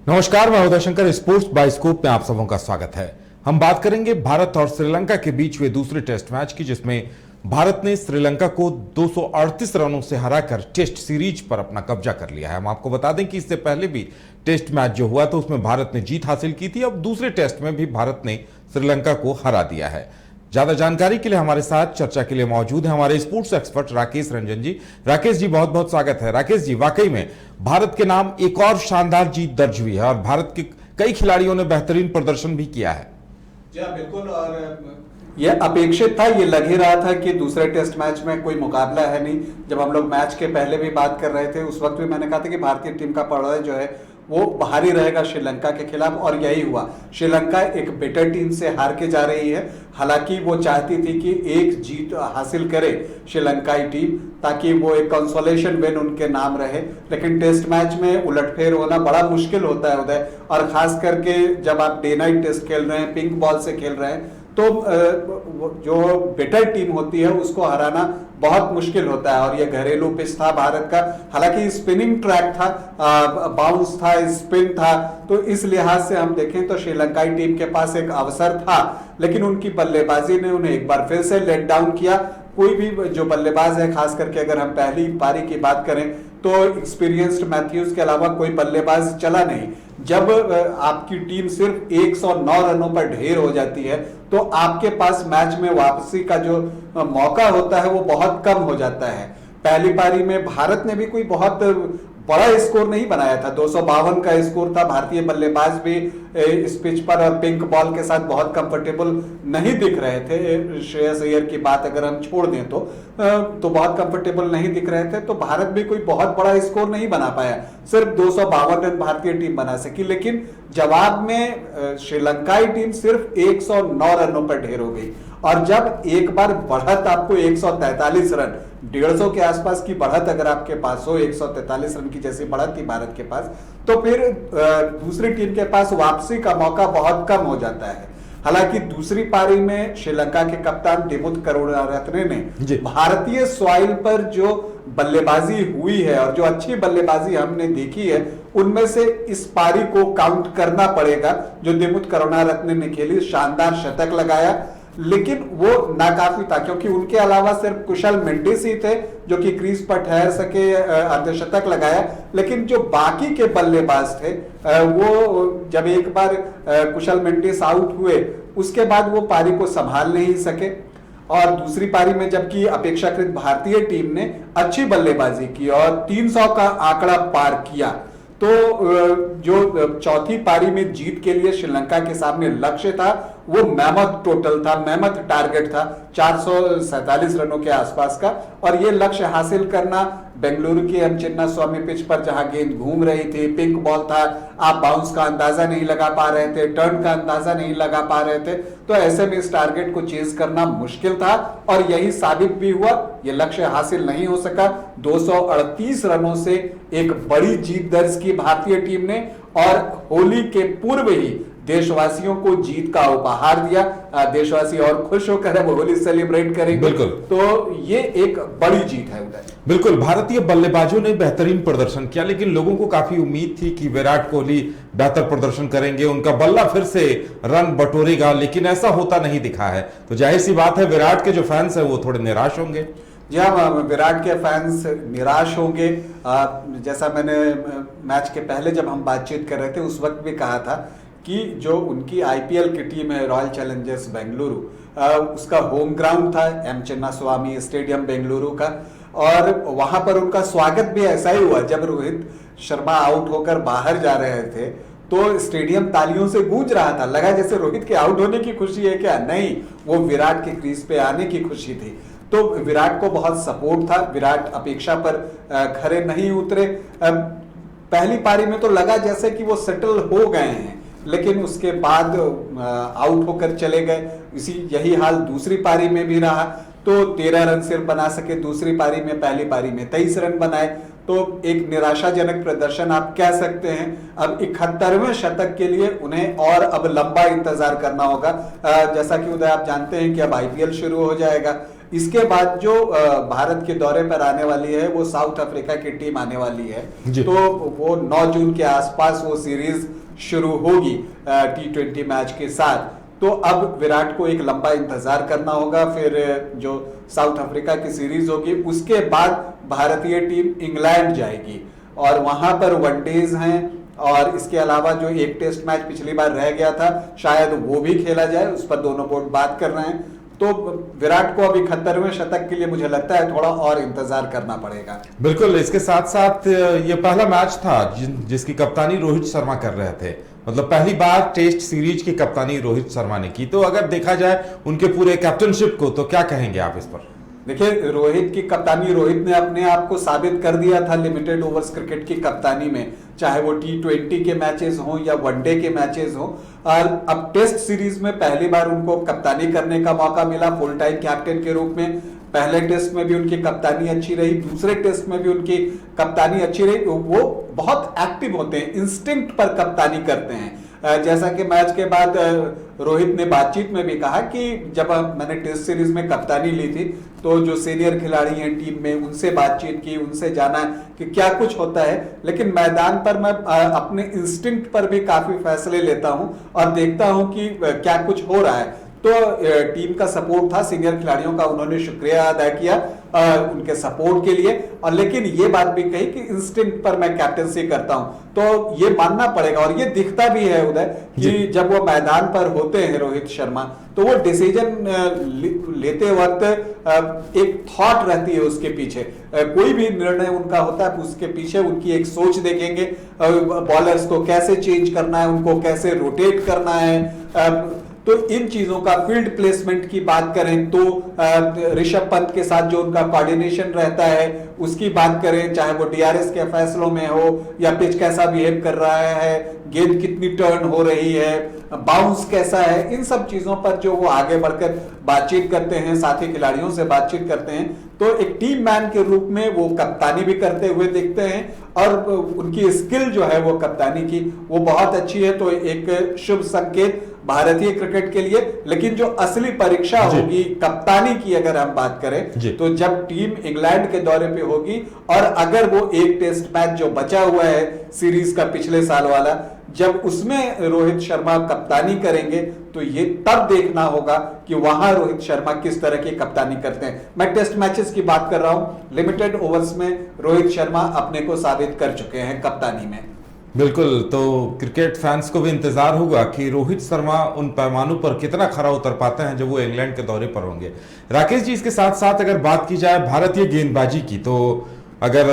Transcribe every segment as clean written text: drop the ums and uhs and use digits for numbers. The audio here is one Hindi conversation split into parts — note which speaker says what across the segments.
Speaker 1: नमस्कार, मैं Uday Shankar. Sports bye scope में आप सबों का स्वागत है। हम बात करेंगे भारत और श्रीलंका के बीच हुए दूसरे टेस्ट मैच की, जिसमें भारत ने श्रीलंका को 238 रनों से हराकर टेस्ट सीरीज पर अपना कब्जा कर लिया है। हम आपको बता दें कि इससे पहले भी टेस्ट मैच जो हुआ तो उसमें भारत ने जीत हासिल की थी। अब दूसरे टेस्ट में भी भारत ने श्रीलंका को हरा दिया है। ज्यादा जानकारी के लिए हमारे साथ चर्चा के लिए मौजूद है हमारे स्पोर्ट्स एक्सपर्ट राकेश रंजन जी। राकेश जी, बहुत बहुत स्वागत है। राकेश जी, वाकई में भारत के नाम एक और शानदार जीत दर्ज हुई है और भारत के कई खिलाड़ियों ने बेहतरीन प्रदर्शन भी किया है।
Speaker 2: जी हाँ, बिल्कुल। और यह अपेक्षित था, ये लग ही रहा था कि दूसरे टेस्ट मैच में कोई मुकाबला है नहीं। जब हम लोग मैच के पहले भी बात कर रहे थे, उस वक्त भी मैंने कहा था कि भारतीय टीम का पराजय जो है वो भारी रहेगा श्रीलंका के खिलाफ, और यही हुआ। श्रीलंका एक बेटर टीम से हार के जा रही है। हालांकि वो चाहती थी कि एक जीत हासिल करे श्रीलंकाई टीम, ताकि वो एक कंसोलेशन विन उनके नाम रहे। लेकिन टेस्ट मैच में उलटफेर होना बड़ा मुश्किल होता है उदय, और खास करके जब आप डे नाइट टेस्ट खेल रहे हैं, पिंक बॉल से खेल रहे हैं, तो जो बेटर टीम होती है उसको हराना बहुत मुश्किल होता है। और ये घरेलू पिच था भारत का, हालांकि स्पिनिंग ट्रैक था, बाउंस था, स्पिन था, तो इस लिहाज से हम देखें तो श्रीलंकाई टीम के पास एक अवसर था, लेकिन उनकी बल्लेबाजी ने उन्हें एक बार फिर से लेट डाउन किया। कोई भी जो बल्लेबाज है, खास करके अगर हम पहली पारी की बात करें तो एक्सपीरियंस्ड मैथ्यूज के अलावा कोई बल्लेबाज चला नहीं। जब आपकी टीम सिर्फ 109 रनों पर ढेर हो जाती है तो आपके पास मैच में वापसी का जो मौका होता है वो बहुत कम हो जाता है। पहली पारी में भारत ने भी कोई बहुत बड़ा स्कोर नहीं बनाया था, 252 का स्कोर था। भारतीय बल्लेबाज भी इस पिच पर और पिंक बॉल के साथ बहुत कंफर्टेबल नहीं दिख रहे थे। श्रेयस अय्यर की बात अगर हम छोड़ दें तो बहुत कंफर्टेबल नहीं दिख रहे थे। तो भारत भी कोई बहुत बड़ा स्कोर नहीं बना पाया, सिर्फ 252 रन भारतीय टीम बना सकी। लेकिन जवाब में श्रीलंकाई टीम सिर्फ 109 रनों पर ढेर हो गई। और जब एक बार बढ़त आपको 143 रन, 150 के आसपास की बढ़त अगर आपके पास हो, 143 रन की जैसी बढ़त थी भारत के पास, तो फिर दूसरी टीम के पास वापसी का मौका बहुत कम हो जाता है। हालांकि दूसरी पारी में श्रीलंका के कप्तान दिमुथ करुणारत्ने ने भारतीय सॉइल पर जो बल्लेबाजी हुई है और जो अच्छी बल्लेबाजी हमने देखी है, उनमें से इस पारी को काउंट करना पड़ेगा जो दिमुथ करुणारत्ने ने खेली। शानदार शतक लगाया, लेकिन वो नाकाफी था, क्योंकि उनके अलावा सिर्फ कुशल मेंडिस ही थे जो कि क्रीज पर ठहर सके, अर्धशतक लगाया। लेकिन जो बाकी के बल्लेबाज थे वो जब एक बार कुशल मेंडिस आउट हुए उसके बाद वो पारी को संभाल नहीं सके। और दूसरी पारी में जबकि अपेक्षाकृत भारतीय टीम ने अच्छी बल्लेबाजी की और 300 का आंकड़ा पार किया, तो जो चौथी पारी में जीत के लिए श्रीलंका के सामने लक्ष्य था वो मेहमत टोटल था, मेहमत टारगेट था 447 रनों के आसपास का। और ये लक्ष्य हासिल करना बेंगलुरु के एम चिन्नास्वामी पिच पर, जहां गेंद घूम रही थी, पिंक बॉल था, आप बाउंस का अंदाजा नहीं लगा पा रहे थे, टर्न का अंदाजा नहीं लगा पा रहे थे, तो ऐसे में इस टारगेट को चेज करना मुश्किल था। और यही साबित भी हुआ, ये लक्ष्य हासिल नहीं हो सका। 238 रनों से एक बड़ी जीत दर्ज की भारतीय टीम ने, और होली के पूर्व ही देशवासियों को जीत का उपहार दिया। देशवासी और खुश होकर अब होली सेलिब्रेट करेंगे।
Speaker 1: बिल्कुल,
Speaker 2: तो ये एक बड़ी जीत है उधर।
Speaker 1: बिल्कुल, भारतीय बल्लेबाजों ने बेहतरीन प्रदर्शन किया, लेकिन लोगों को काफी उम्मीद थी कि विराट कोहली बेहतर प्रदर्शन करेंगे, उनका बल्ला फिर से रन बटोरेगा, लेकिन ऐसा होता नहीं दिखा है। तो जाहिर सी बात है, विराट के जो फैंस है वो थोड़े निराश होंगे।
Speaker 2: जी हाँ, विराट के फैंस निराश होंगे। जैसा मैंने मैच के पहले जब हम बातचीत कर रहे थे उस वक्त भी कहा था कि जो उनकी आईपीएल की टीम है रॉयल चैलेंजर्स बेंगलुरु, उसका होम ग्राउंड था एम चिन्नास्वामी स्टेडियम बेंगलुरु का, और वहां पर उनका स्वागत भी ऐसा ही हुआ। जब रोहित शर्मा आउट होकर बाहर जा रहे थे तो स्टेडियम तालियों से गूंज रहा था, लगा जैसे रोहित के आउट होने की खुशी है क्या, नहीं, वो विराट के क्रीज पे आने की खुशी थी। तो विराट को बहुत सपोर्ट था, विराट अपेक्षा पर खरे नहीं उतरे। पहली पारी में तो लगा जैसे कि वो सेटल हो गए हैं, लेकिन उसके बाद आउट होकर चले गए। यही हाल दूसरी पारी में भी रहा, तो 13 रन सिर्फ बना सके दूसरी पारी में, पहली पारी में 23 रन बनाए, तो एक निराशाजनक प्रदर्शन आप कह सकते हैं। अब 71वें शतक के लिए उन्हें और अब लंबा इंतजार करना होगा। जैसा कि उदय आप जानते हैं कि अब आईपीएल शुरू हो जाएगा, इसके बाद जो भारत के दौरे पर आने वाली है वो साउथ अफ्रीका की टीम आने वाली है, तो वो 9 जून के आसपास वो सीरीज शुरू होगी T20 मैच के साथ। तो अब विराट को एक लंबा इंतजार करना होगा, फिर जो साउथ अफ्रीका की सीरीज होगी उसके बाद भारतीय टीम इंग्लैंड जाएगी और वहां पर वनडेज हैं, और इसके अलावा जो एक टेस्ट मैच पिछली बार रह गया था शायद वो भी खेला जाए, उस पर दोनों बोर्ड बात कर रहे हैं। तो विराट को अभी 71वें शतक के लिए मुझे लगता है थोड़ा और इंतजार करना पड़ेगा।
Speaker 1: बिल्कुल, इसके साथ साथ ये पहला मैच था जिसकी कप्तानी रोहित शर्मा कर रहे थे, मतलब पहली बार टेस्ट सीरीज की कप्तानी रोहित शर्मा ने की। तो अगर देखा जाए उनके पूरे कैप्टनशिप को, तो क्या कहेंगे आप इस पर?
Speaker 2: देखिए, रोहित की कप्तानी, रोहित ने अपने आप को साबित कर दिया था लिमिटेड ओवर्स क्रिकेट की कप्तानी में, चाहे वो T20 के मैचेस हों या वनडे के मैचेस हों। और अब टेस्ट सीरीज में पहली बार उनको कप्तानी करने का मौका मिला फुल टाइम कैप्टन के रूप में। पहले टेस्ट में भी उनकी कप्तानी अच्छी रही, दूसरे टेस्ट में भी उनकी कप्तानी अच्छी रही। वो बहुत एक्टिव होते हैं, इंस्टिंक्ट पर कप्तानी करते हैं। जैसा कि मैच के बाद रोहित ने बातचीत में भी कहा कि जब मैंने टेस्ट सीरीज में कप्तानी ली थी तो जो सीनियर खिलाड़ी हैं टीम में उनसे बातचीत की, उनसे जाना कि क्या कुछ होता है, लेकिन मैदान पर मैं अपने इंस्टिंक्ट पर भी काफी फैसले लेता हूं और देखता हूं कि क्या कुछ हो रहा है। तो टीम का सपोर्ट था, सीनियर खिलाड़ियों का उन्होंने शुक्रिया अदा किया उनके सपोर्ट के लिए, और लेकिन ये बात भी कही कि इंस्टिंक्ट पर मैं कैप्टनसी करता हूं। तो ये मानना पड़ेगा, और ये दिखता भी है उदय कि जब वो मैदान पर होते हैं रोहित शर्मा, तो वो डिसीजन लेते वक्त एक थॉट रहती है उसके पीछे। कोई भी निर्णय उनका होता है उसके पीछे उनकी एक सोच देखेंगे, बॉलर्स को कैसे चेंज करना है, उनको कैसे रोटेट करना है। तो इन चीजों का, फील्ड प्लेसमेंट की बात करें तो ऋषभ पंत के साथ जो उनका कोऑर्डिनेशन रहता है उसकी बात करें, चाहे वो DRS के फैसलों में हो या पिच कैसा बिहेव कर रहा है, गेंद कितनी टर्न हो रही है, बाउंस कैसा है, इन सब चीजों पर जो वो आगे बढ़कर बातचीत करते हैं, साथी खिलाड़ियों से बातचीत करते हैं, तो एक टीम मैन के रूप में वो कप्तानी भी करते हुए दिखते हैं और उनकी स्किल जो है वो कप्तानी की वो बहुत अच्छी है। तो एक शुभ संकेत भारतीय क्रिकेट के लिए। लेकिन जो असली परीक्षा होगी कप्तानी की अगर हम बात करें तो जब टीम इंग्लैंड के दौरे पे होगी, और अगर वो एक टेस्ट मैच जो बचा हुआ है सीरीज का पिछले साल वाला, जब उसमें रोहित शर्मा कप्तानी करेंगे तो ये तब देखना होगा कि वहां रोहित शर्मा किस तरह की कप्तानी करते हैं। मैं टेस्ट मैचेस की बात कर रहा हूं, लिमिटेड ओवर्स में रोहित शर्मा अपने को साबित कर चुके हैं कप्तानी में।
Speaker 1: बिल्कुल, तो क्रिकेट फैंस को भी इंतजार होगा कि रोहित शर्मा उन पैमानों पर कितना खरा उतर पाते हैं जब वो इंग्लैंड के दौरे पर होंगे। राकेश जी, इसके साथ साथ अगर बात की जाए भारतीय गेंदबाजी की, तो अगर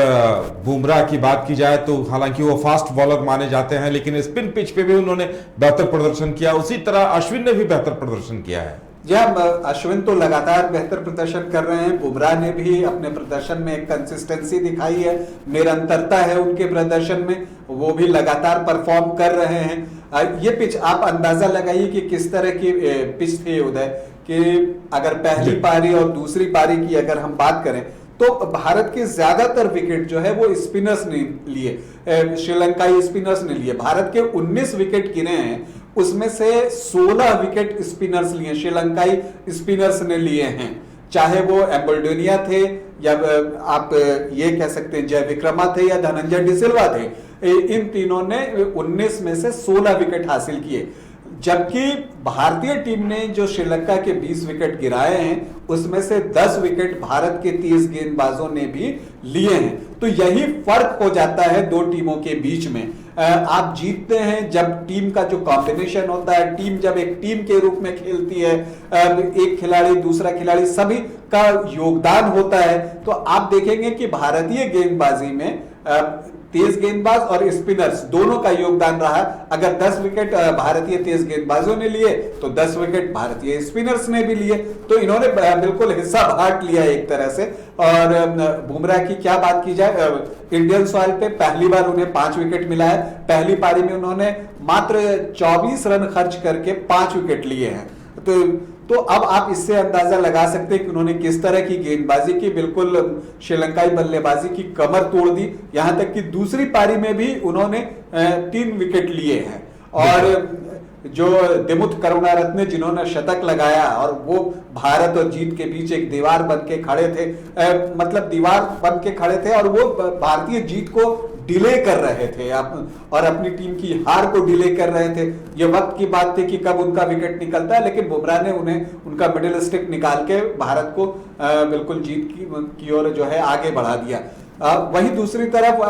Speaker 1: बुमराह की बात की जाए तो हालांकि वो फास्ट बॉलर माने जाते हैं, लेकिन स्पिन पिच पे भी उन्होंने बेहतर प्रदर्शन किया। उसी तरह अश्विन ने भी बेहतर प्रदर्शन किया है।
Speaker 2: जी हाँ, अश्विन तो लगातार बेहतर प्रदर्शन कर रहे हैं, बुमराह ने भी अपने प्रदर्शन में एक कंसिस्टेंसी दिखाई है, निरंतरता है उनके प्रदर्शन में, वो भी लगातार परफॉर्म कर रहे हैं। ये पिच आप अंदाजा लगाइए कि किस तरह की पिच थी उदय, कि अगर पहली पारी और दूसरी पारी की अगर हम बात करें तो भारत के ज्यादातर विकेट जो है वो स्पिनर्स ने लिए, श्रीलंकाई स्पिनर्स ने लिए। भारत के 19 विकेट गिरे हैं, उसमें से 16 विकेट स्पिनर्स लिए, श्रीलंकाई स्पिनर्स ने लिए हैं, चाहे वो एम्बल्डोनिया थे या आप ये कह सकते हैं जय विक्रमा थे या धनंजय डिसिल्वा थे। इन तीनों ने 19 में से 16 विकेट हासिल किए, जबकि भारतीय टीम ने जो श्रीलंका के 20 विकेट गिराए हैं उसमें से 10 विकेट भारत के 30 गेंदबाजों ने भी लिए हैं। तो यही फर्क हो जाता है दो टीमों के बीच में। आप जीतते हैं जब टीम का जो कॉम्बिनेशन होता है, टीम जब एक टीम के रूप में खेलती है, एक खिलाड़ी दूसरा खिलाड़ी सभी का योगदान होता है, तो आप देखेंगे कि भारतीय गेंदबाजी में तेज गेंदबाज और स्पिनर्स दोनों का योगदान रहा। अगर 10 विकेट भारतीय तेज गेंदबाजों ने लिए तो 10 विकेट भारतीय स्पिनर्स ने भी लिए, तो इन्होंने बिल्कुल हिस्सा बांट लिया एक तरह से। और बुमराह की क्या बात की जाए, इंडियन सॉइल पे पहली बार उन्हें 5 विकेट मिला है। पहली पारी में उन्होंने मात्र 24 रन खर्च करके 5 विकेट लिए हैं। तो अब आप इससे अंदाजा लगा सकते हैं कि उन्होंने किस तरह की गेंदबाजी की, बिल्कुल श्रीलंकाई बल्लेबाजी की कमर तोड़ दी। यहां तक कि दूसरी पारी में भी उन्होंने 3 विकेट लिए हैं। और जो दिमुथ करुणारत्ने जिन्होंने शतक लगाया और वो भारत और जीत के बीच एक दीवार बन के खड़े थे, मतलब दीवार बन के खड़े थे और वो भारतीय जीत को डिले कर रहे थे और अपनी टीम की हार को डिले कर रहे थे। ये वक्त की बात थी कि कब उनका विकेट निकलता है, लेकिन बुमराह ने उन्हें उनका मिडिल स्टिक निकाल के भारत को बिल्कुल जीत की ओर जो है आगे बढ़ा दिया। वहीं दूसरी तरफ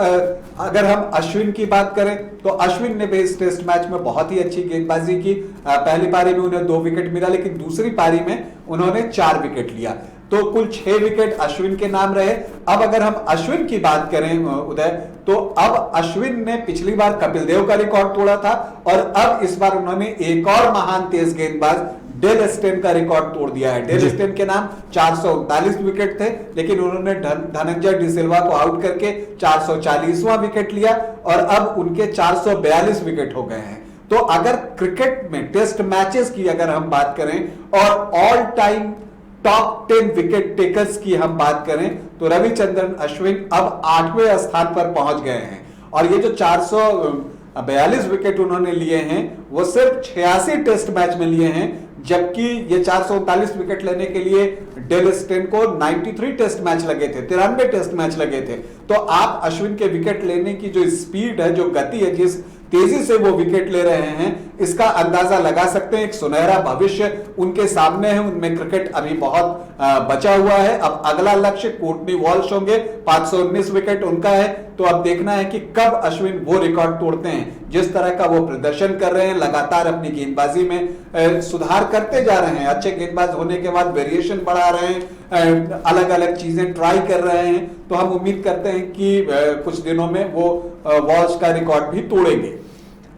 Speaker 2: अगर हम अश्विन की बात करें तो अश्विन ने भी इस टेस्ट मैच में बहुत ही अच्छी गेंदबाजी की। पहली पारी में उन्हें 2 विकेट मिला, लेकिन दूसरी पारी में उन्होंने 4 विकेट लिया, तो कुल 6 विकेट अश्विन के नाम रहे। अब अगर हम अश्विन की बात करें उदय, तो अब अश्विन ने पिछली बार कपिल देव का रिकॉर्ड तोड़ा था और अब इस बार उन्होंने एक और महान तेज गेंदबाज डेल स्टेन का रिकॉर्ड तोड़ दिया है। डेल स्टेन के नाम 439 विकेट थे, लेकिन उन्होंने धनंजय डिसिल्वा को आउट करके 440वां विकेट लिया और अब उनके 442 विकेट हो गए हैं। तो अगर क्रिकेट में टेस्ट मैचेस की अगर हम बात करें और all time top 10 wicket takers की हम बात करें तो रविचंद्रन अश्विन अब 8वें स्थान पर पहुंच गए हैं और ये जो 442 विकेट उन्होंने लिए हैं वो सिर्फ 86 टेस्ट मैच में लिए हैं, जबकि ये 439 विकेट लेने के लिए डेल स्टेन को 93 टेस्ट मैच लगे थे, 93 टेस्ट मैच लगे थे। तो आप अश्विन के विकेट लेने की जो स्पीड है, जो गति है, जिस तेजी से वो विकेट ले रहे हैं, इसका अंदाजा लगा सकते हैं। एक सुनहरा भविष्य उनके सामने है, उनमें क्रिकेट अभी बहुत बचा हुआ है। अब अगला लक्ष्य कोर्टनी वॉल्श होंगे, 519 विकेट उनका है, तो अब देखना है कि कब अश्विन वो रिकॉर्ड तोड़ते हैं। जिस तरह का वो प्रदर्शन कर रहे हैं, लगातार अपनी गेंदबाजी में सुधार करते जा रहे हैं, अच्छे गेंदबाज होने के बाद वेरिएशन बढ़ा रहे हैं, अलग अलग चीजें ट्राई कर रहे हैं, तो हम उम्मीद करते हैं कि कुछ दिनों में वो वॉल्श का रिकॉर्ड भी तोड़ेंगे।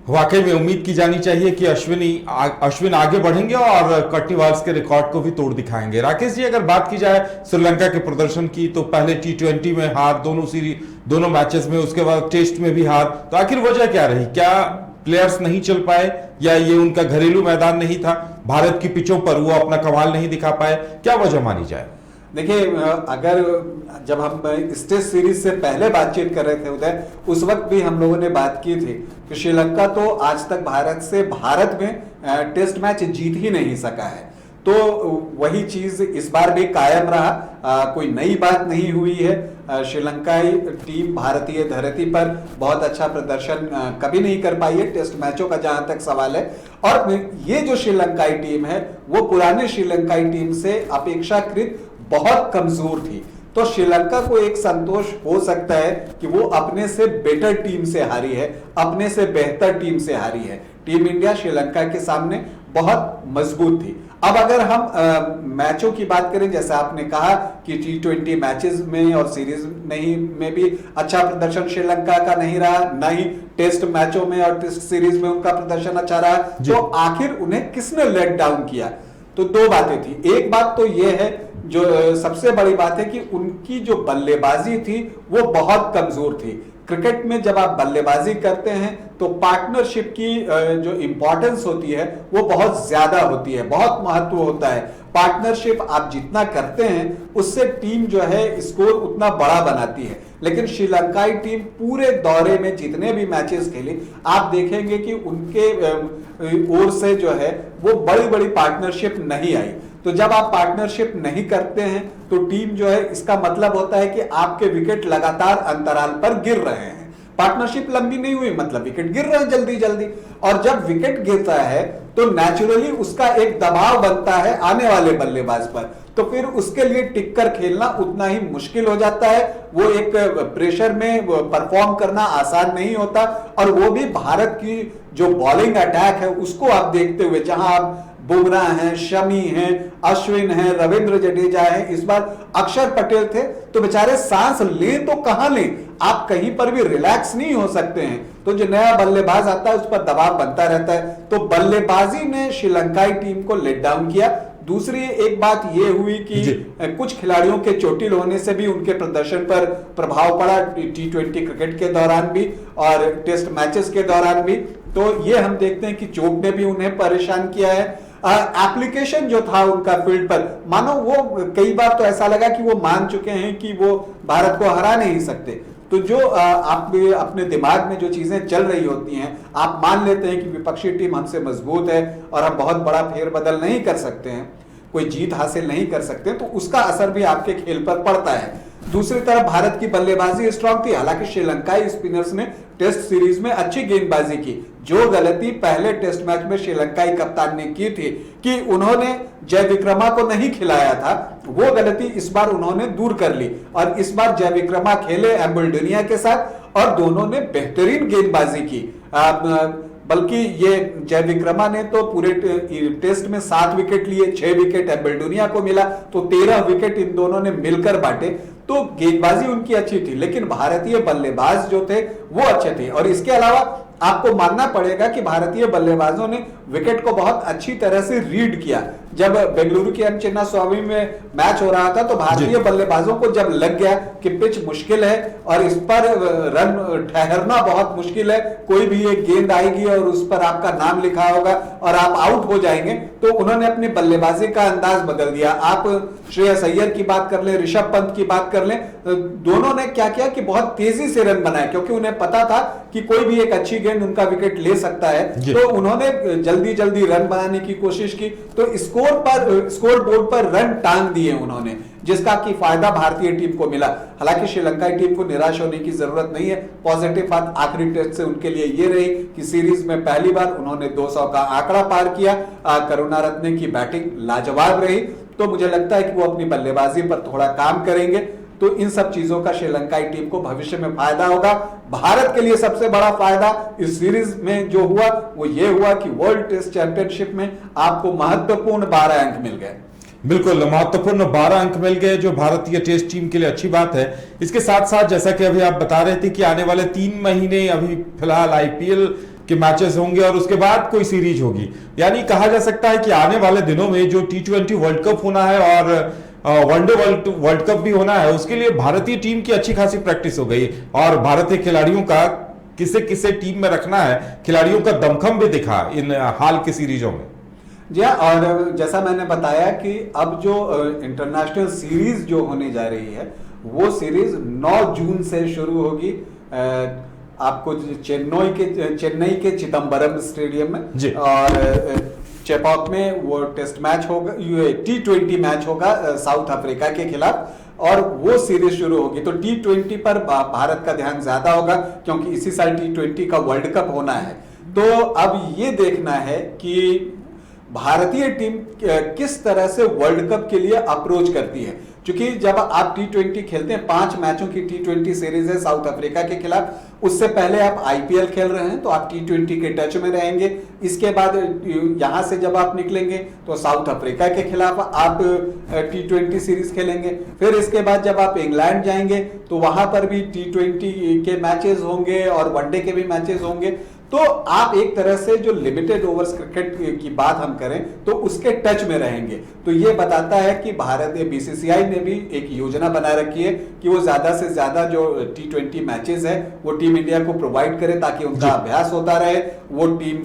Speaker 1: वाकई में उम्मीद की जानी चाहिए कि अश्विन आगे बढ़ेंगे और कटनीवाल्स के रिकॉर्ड को भी तोड़ दिखाएंगे। राकेश जी, अगर बात की जाए श्रीलंका के प्रदर्शन की, तो पहले T20 में हार, दोनों मैचेस में, उसके बाद टेस्ट में भी हार, तो आखिर वजह क्या रही? क्या प्लेयर्स नहीं चल पाए या ये उनका घरेलू मैदान नहीं था, भारत की पिचों पर वो अपना कमाल नहीं दिखा पाए, क्या वजह मानी जाए?
Speaker 2: देखिए, अगर जब हम टेस्ट सीरीज से पहले बातचीत कर रहे थे उदय, उस वक्त भी हम लोगों ने बात की थी कि श्रीलंका तो आज तक भारत में टेस्ट मैच जीत ही नहीं सका है, तो वही चीज इस बार भी कायम रहा। कोई नई बात नहीं हुई है। श्रीलंकाई टीम भारतीय धरती पर बहुत अच्छा प्रदर्शन कभी नहीं कर पाई है टेस्ट मैचों का जहां तक सवाल है, और ये जो श्रीलंकाई टीम है वो पुराने श्रीलंकाई टीम से अपेक्षाकृत बहुत कमजोर थी। तो श्रीलंका को एक संतोष हो सकता है कि वो अपने से बेटर टीम से हारी है, अपने से बेहतर टीम से हारी है। टीम इंडिया श्रीलंका के सामने बहुत मजबूत थी। अब अगर हम मैचों की बात करें, जैसे आपने कहा कि T20 मैचेस में और सीरीज में भी अच्छा प्रदर्शन श्रीलंका का नहीं रहा, न ही टेस्ट मैचों में और टेस्ट सीरीज में उनका प्रदर्शन अच्छा रहा, तो आखिर उन्हें किसने लेट डाउन किया? तो 2 बातें थी। एक बात तो यह है, जो सबसे बड़ी बात है कि उनकी जो बल्लेबाजी थी वो बहुत कमजोर थी। क्रिकेट में जब आप बल्लेबाजी करते हैं तो पार्टनरशिप की जो इंपॉर्टेंस होती है वो बहुत ज्यादा होती है, बहुत महत्व होता है। पार्टनरशिप आप जितना करते हैं उससे टीम जो है स्कोर उतना बड़ा बनाती है। लेकिन श्रीलंकाई टीम पूरे दौरे में जितने भी मैचेस खेली, आप देखेंगे कि उनके ओर से जो है वो बड़ी बड़ी पार्टनरशिप नहीं आई। तो जब आप पार्टनरशिप नहीं करते हैं तो टीम जो है, इसका मतलब होता है कि आपके विकेट लगातार अंतराल पर गिर रहे हैं। पार्टनरशिप लंबी नहीं हुई मतलब विकेट गिर रहे हैं जल्दी जल्दी, और जब विकेट गिरता है तो नेचुरली उसका एक दबाव बनता है आने वाले बल्लेबाज पर, तो फिर उसके लिए टिक कर खेलना उतना ही मुश्किल हो जाता है। वो एक प्रेशर में परफॉर्म करना आसान नहीं होता, और वो भी भारत की जो बॉलिंग अटैक है उसको आप देखते हुए, जहां आप बुमराह हैं, शमी हैं, अश्विन हैं, रविंद्र जडेजा हैं, इस बार अक्षर पटेल थे, तो बेचारे सांस ले तो कहां ले, आप कहीं पर भी रिलैक्स नहीं हो सकते हैं। तो जो नया बल्लेबाज आता है उस पर दबाव बनता रहता है। तो बल्लेबाजी ने श्रीलंकाई टीम को लेट डाउन किया। दूसरी एक बात यह हुई कि कुछ खिलाड़ियों के चोटिल होने से भी उनके प्रदर्शन पर प्रभाव पड़ा, T20 क्रिकेट के दौरान भी और टेस्ट मैचेस के दौरान भी। तो ये हम देखते हैं कि चोट ने भी उन्हें परेशान किया है। एप्लीकेशन जो था उनका फील्ड पर, मानो वो कई बार तो ऐसा लगा कि वो मान चुके हैं कि वो भारत को हरा नहीं सकते। तो जो आप अपने दिमाग में जो चीजें चल रही होती हैं, आप मान लेते हैं कि विपक्षी टीम हमसे मजबूत है और हम बहुत बड़ा फेरबदल नहीं कर सकते हैं, कोई जीत हासिल नहीं कर सकते, तो उसका असर भी आपके खेल पर पड़ता है। दूसरी तरफ भारत की बल्लेबाजी स्ट्रांग थी, हालांकि श्रीलंकाई स्पिनर्स ने टेस्ट सीरीज में अच्छी गेंदबाजी की। जो गलती पहले टेस्ट मैच में श्रीलंकाई कप्तान ने की थी कि उन्होंने जयविक्रमा को नहीं खिलाया था, वो गलती इस बार उन्होंने दूर कर ली और इस बार जयविक्रमा खेले एम्बुल्डेनिया के साथ और दोनों ने बेहतरीन गेंदबाजी की। बल्कि ये जयविक्रमा ने तो पूरे टेस्ट में 7 विकेट लिए, 6 विकेट एम्बुल्डेनिया को मिला, तो 13 विकेट इन दोनों ने मिलकर बांटे। तो गेंदबाजी उनकी अच्छी थी, लेकिन भारतीय बल्लेबाज जो थे वो अच्छे थे। और इसके अलावा आपको मानना पड़ेगा कि भारतीय बल्लेबाजों ने विकेट को बहुत अच्छी तरह से रीड किया। जब बेंगलुरु के एम चिन्नास्वामी में मैच हो रहा था तो भारतीय बल्लेबाजों को जब लग गया कि पिच मुश्किल है और इस पर रन ठहरना बहुत मुश्किल है, कोई भी एक गेंद आएगी और उस पर आपका नाम लिखा होगा और आप आउट हो जाएंगे, तो उन्होंने अपनी बल्लेबाजी का अंदाज बदल दिया। आप श्रेयस अय्यर की बात कर लें, ऋषभ पंत की बात कर लें, दोनों ने क्या किया कि बहुत तेजी से रन बनाए, क्योंकि उन्हें पता था कि कोई भी एक अच्छी गेंद उनका विकेट ले सकता है। तो उन्होंने जल्दी जल्दी रन बनाने की कोशिश की, तो स्कोर बोर्ड पर रन टांग दिए उन्होंने, जिसका की फायदा भारतीय टीम को मिला। हालांकि श्रीलंकाई टीम को निराश होने की जरूरत नहीं है। पॉजिटिव बात आखिरी टेस्ट से उनके लिए ये रही कि सीरीज में पहली बार उन्होंने 200 का आंकड़ा पार किया। करुणारत्ने की बैटिंग लाजवाब रही, तो मुझे लगता है कि वो अपनी बल्लेबाजी पर थोड़ा काम करेंगे, तो इन सब चीजों का श्रीलंकाई टीम को भविष्य में फायदा होगा। भारत के लिए सबसे बड़ा फायदा इस सीरीज में जो हुआ वो ये हुआ कि वर्ल्ड टेस्ट चैंपियनशिप में आपको महत्वपूर्ण 12 अंक मिल गए।
Speaker 1: बिल्कुल, महत्वपूर्ण 12 अंक मिल गए, जो भारतीय टेस्ट टीम के लिए अच्छी बात है। इसके साथ साथ जैसा कि अभी आप बता रहे थे कि आने वाले 3 महीने अभी फिलहाल आईपीएल के मैचेस होंगे और उसके बाद कोई सीरीज होगी, यानी कहा जा सकता है कि आने वाले दिनों में जो T20 वर्ल्ड कप होना है और वनडे वर्ल्ड कप भी होना है, उसके लिए भारतीय टीम की अच्छी खासी प्रैक्टिस हो गई और भारतीय खिलाड़ियों का किसे किसे टीम में रखना है, खिलाड़ियों का दमखम भी दिखा इन हाल के सीरीजों में।
Speaker 2: जी हाँ, और जैसा मैंने बताया कि अब जो इंटरनेशनल सीरीज जो होने जा रही है वो सीरीज 9 जून से शुरू होगी। आपको चेन्नई के चिदम्बरम स्टेडियम में और चेपॉक में वो टेस्ट मैच होगा, T20 मैच होगा साउथ अफ्रीका के खिलाफ और वो सीरीज शुरू होगी। तो T20 पर भारत का ध्यान ज्यादा होगा क्योंकि इसी साल T20 का वर्ल्ड कप होना है। तो अब ये देखना है कि भारतीय टीम किस तरह से वर्ल्ड कप के लिए अप्रोच करती है, क्योंकि जब आप T20 खेलते हैं, 5 मैचों की T20 सीरीज है साउथ अफ्रीका के खिलाफ, उससे पहले आप आईपीएल खेल रहे हैं तो आप T20 के टच में रहेंगे। इसके बाद यहां से जब आप निकलेंगे तो साउथ अफ्रीका के खिलाफ आप T20 सीरीज खेलेंगे। फिर इसके बाद जब आप इंग्लैंड जाएंगे तो वहां पर भी T20 के मैचेस होंगे और वनडे के भी मैचेस होंगे। तो आप एक तरह से जो लिमिटेड ओवर्स क्रिकेट की बात हम करें तो उसके टच में रहेंगे। तो ये बताता है कि भारतीय बीसीसीआई ने भी एक योजना बना रखी है कि वो ज्यादा से ज्यादा जो T20 मैचेस है वो टीम इंडिया को प्रोवाइड करे ताकि उनका अभ्यास होता रहे, वो टीम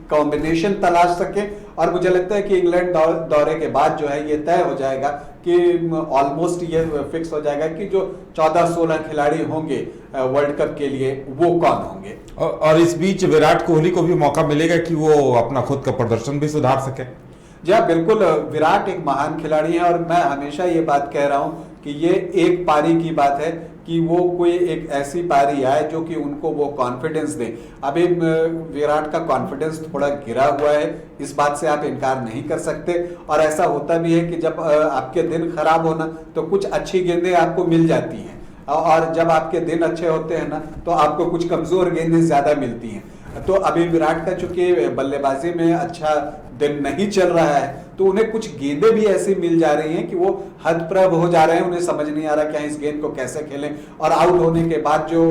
Speaker 2: कॉम्बिनेशन तलाश सके। और मुझे लगता है कि इंग्लैंड दौरे के बाद जो है ये तय हो जाएगा कि ऑलमोस्ट ये फिक्स हो जाएगा कि जो 14-16 खिलाड़ी होंगे वर्ल्ड कप के लिए वो कौन होंगे।
Speaker 1: और इस बीच विराट कोहली को भी मौका मिलेगा कि वो अपना खुद का प्रदर्शन भी सुधार सके।
Speaker 2: जी हाँ, बिल्कुल, विराट एक महान खिलाड़ी है और मैं हमेशा ये बात कह रहा हूँ कि ये एक पारी की बात है कि वो कोई एक ऐसी पारी आए जो कि उनको वो कॉन्फिडेंस दे। अभी विराट का कॉन्फिडेंस थोड़ा गिरा हुआ है, इस बात से आप इनकार नहीं कर सकते। और ऐसा होता भी है कि जब आपके दिन खराब होना तो कुछ अच्छी गेंदें आपको मिल जाती हैं और जब आपके दिन अच्छे होते हैं ना तो आपको कुछ कमजोर गेंदें ज्यादा मिलती हैं। तो अभी विराट का चूंकि बल्लेबाजी में अच्छा दिन नहीं चल रहा है तो उन्हें कुछ गेंदें भी ऐसी मिल जा रही हैं कि वो हदप्रभ हो जा रहे हैं, उन्हें समझ नहीं आ रहा कि इस गेंद को कैसे खेलें। और आउट होने के बाद जो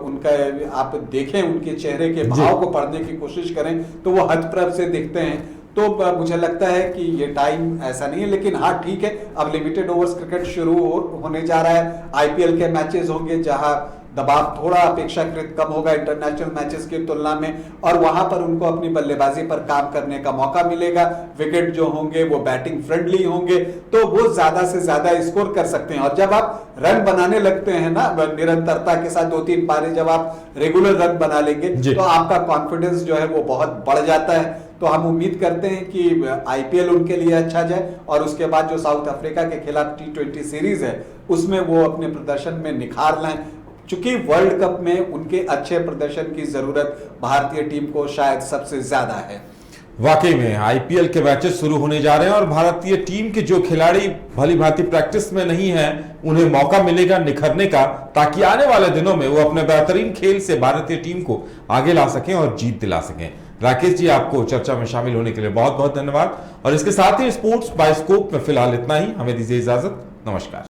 Speaker 2: उनका आप देखें, उनके चेहरे के भाव को पढ़ने की कोशिश करें तो वो हदप्रभ से दिखते हैं। तो मुझे लगता है कि ये टाइम ऐसा नहीं है, लेकिन हाँ ठीक है, अब लिमिटेड ओवर्स क्रिकेट शुरू होने जा रहा है। आईपीएल के मैचेस होंगे जहां दबाव थोड़ा अपेक्षाकृत कम होगा इंटरनेशनल मैचेस की तुलना में, और वहां पर उनको अपनी बल्लेबाजी पर काम करने का मौका मिलेगा। विकेट जो होंगे वो बैटिंग फ्रेंडली होंगे, तो वो ज्यादा से ज्यादा स्कोर कर सकते हैं। और जब आप रन बनाने लगते हैं ना निरंतरता के साथ, 2-3 पारी जब आप रेगुलर रन बना लेंगे तो आपका कॉन्फिडेंस जो है वो बहुत बढ़ जाता है। तो हम उम्मीद करते हैं कि आईपीएल उनके लिए अच्छा जाए, और उसके बाद जो साउथ अफ्रीका के खिलाफ T20 सीरीज है उसमें वो अपने प्रदर्शन में निखार लाएं, चूंकि वर्ल्ड कप में उनके अच्छे प्रदर्शन की जरूरत भारतीय टीम को शायद सबसे ज्यादा है।
Speaker 1: वाकई में आईपीएल के मैचेस शुरू होने जा रहे हैं और भारतीय टीम के जो खिलाड़ी भली भांति प्रैक्टिस में नहीं है उन्हें मौका मिलेगा निखरने का, ताकि आने वाले दिनों में वो अपने बेहतरीन खेल से भारतीय टीम को आगे ला सकें और जीत दिला सकें। राकेश जी, आपको चर्चा में शामिल होने के लिए बहुत बहुत धन्यवाद, और इसके साथ ही स्पोर्ट्स बाय स्कोप में फिलहाल इतना ही। हमें दीजिए इजाजत, नमस्कार।